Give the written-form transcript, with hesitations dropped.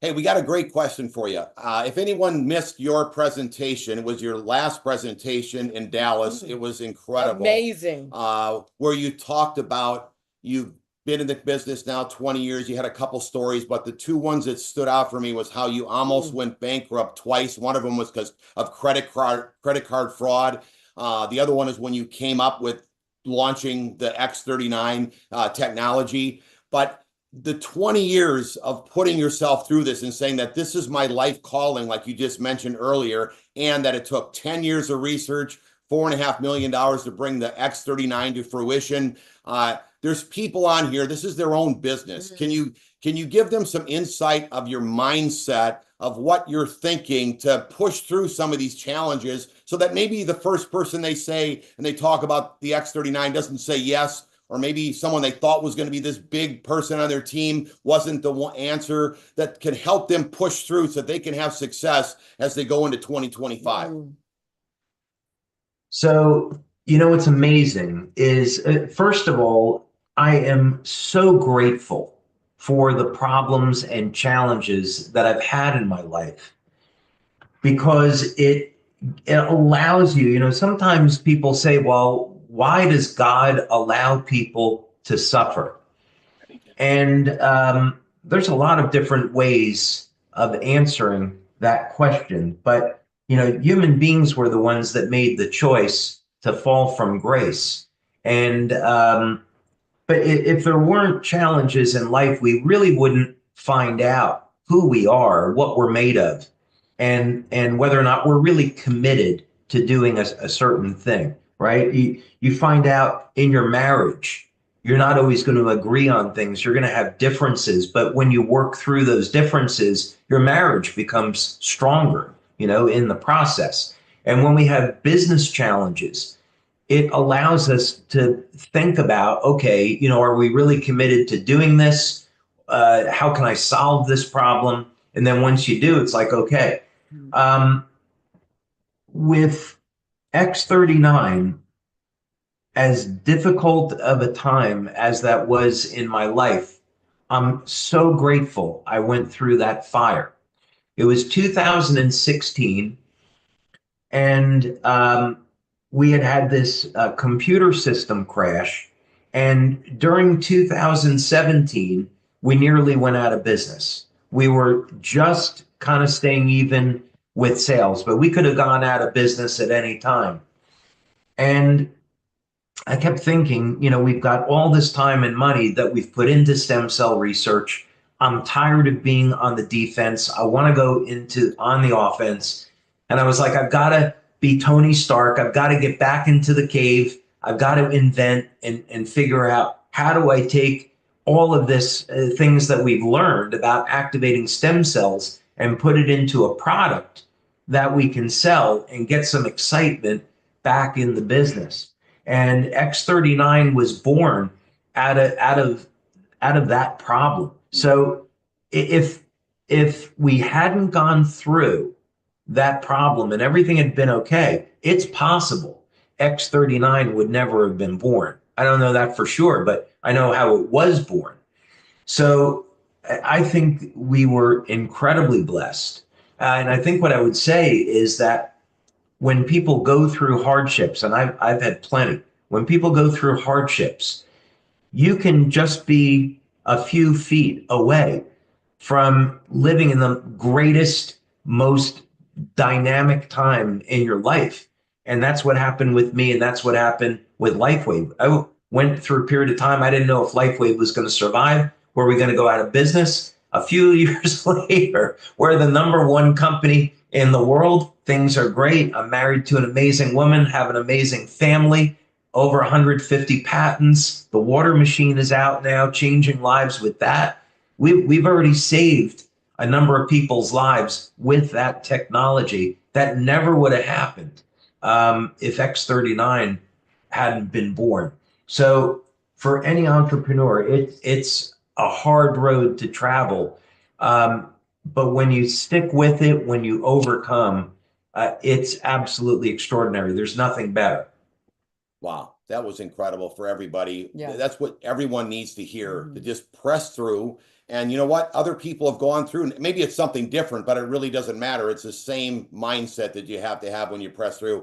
Hey, we got a great question for you. If anyone missed your presentation, it was your last presentation in Dallas. It was incredible. Amazing. Where you talked about you've been in the business now 20 years. You had a couple stories, but the two ones that stood out for me was how you almost went bankrupt twice. One of them was because of credit card fraud. The other one is when you came up with launching the X39 technology. But the 20 years of putting yourself through this and saying that this is my life calling, like you just mentioned earlier, and that it took 10 years of research, $4.5 million to bring the X39 to fruition. There's people on here, this is their own business. Can you give them some insight of your mindset of what you're thinking to push through some of these challenges so that maybe the first person they say and they talk about the X39 doesn't say yes, or maybe someone they thought was going to be this big person on their team wasn't the one answer, that can help them push through so that they can have success as they go into 2025? So, what's amazing is, first of all, I am so grateful for the problems and challenges that I've had in my life because it allows you, sometimes people say, well, why does God allow people to suffer? And there's a lot of different ways of answering that question. But, human beings were the ones that made the choice to fall from grace. And, but if there weren't challenges in life, we really wouldn't find out who we are, what we're made of, and whether or not we're really committed to doing a certain thing, right? You find out in your marriage, you're not always going to agree on things. You're going to have differences, but when you work through those differences, your marriage becomes stronger, in the process. And when we have business challenges, it allows us to think about, okay, are we really committed to doing this? How can I solve this problem? And then once you do, it's like, okay. With X39, as difficult of a time as that was in my life, I'm so grateful I went through that fire. It was 2016, and we had this computer system crash. And during 2017, we nearly went out of business. We were just kind of staying even with sales, but we could have gone out of business at any time. And I kept thinking, we've got all this time and money that we've put into stem cell research. I'm tired of being on the defense. I want to go on the offense. And I was like, I've got to be Tony Stark. I've got to get back into the cave. I've got to invent and figure out, how do I take all of this things that we've learned about activating stem cells and put it into a product that we can sell and get some excitement back in the business. And X39 was born out of that problem. So if we hadn't gone through that problem and everything had been okay, it's possible X39 would never have been born. I don't know that for sure, but I know how it was born. So I think we were incredibly blessed. And I think what I would say is that when people go through hardships, and I've had plenty, when people go through hardships, you can just be a few feet away from living in the greatest, most dynamic time in your life. And that's what happened with me, and that's what happened with LifeWave. I went through a period of time I didn't know if LifeWave was going to survive. Were we going to go out of business? A few years later, we're the #1 company in the world. Things are great. I'm married to an amazing woman, have an amazing family, over 150 patents. The water machine is out now, changing lives with that. We've already saved a number of people's lives with that technology. That never would have happened if X39 hadn't been born. So for any entrepreneur, it's a hard road to travel. But when you stick with it, when you overcome, it's absolutely extraordinary. There's nothing better. Wow, that was incredible for everybody. Yeah. That's what everyone needs to hear, to just press through And you know what? Other people have gone through, maybe it's something different, but it really doesn't matter. It's the same mindset that you have to have when you press through.